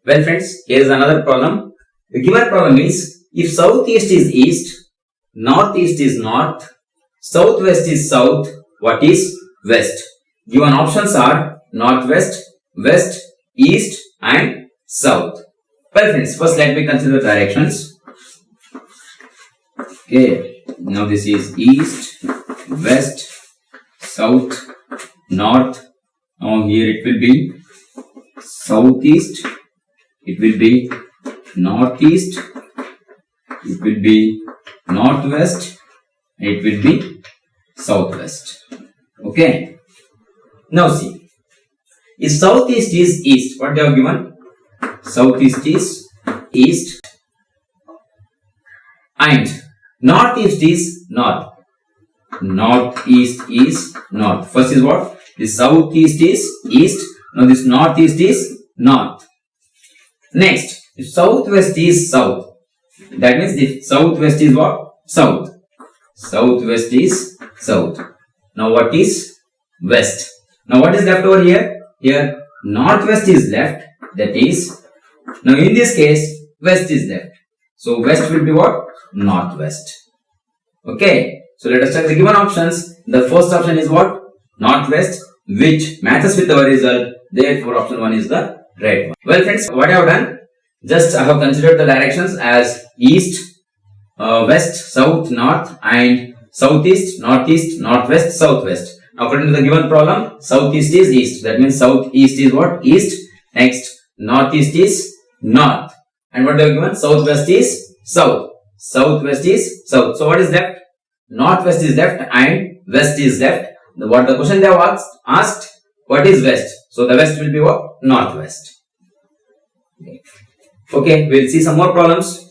Well friends, here is another problem. The given problem is, if southeast is east, northeast is north, southwest is south, what is west? Given options are northwest, west, east and south. Well friends, first let me consider the directions. Okay, now this is east, west, south, north. Now here it will be southeast, it will be northeast, it will be northwest, it will be southwest. Okay. Now see, if southeast is east, what they have given? Southeast is east and northeast is north. Northeast is north. First is what? The southeast is east. Now this northeast is north. Next, if southwest is south. That means the southwest is what? South. Southwest is south. Now what is west? Now what is left over here? Here northwest is left. That is, now in this case west is left. So west will be what? Northwest. Okay. So let us check the given options. The first option is what? Northwest, which matches with our result. Therefore option 1 is the right one. Well friends, what I have done? Just I have considered the directions as east, west, south, north and southeast, northeast, northwest, southwest. According to the given problem, southeast is east. That means southeast is what? East. Next, northeast is north. And what they have given? Southwest is south. Southwest is south. So what is left? Northwest is left and west is left. What the question they have asked, what is west? So the west will be what? Northwest. Okay, we'll see some more problems.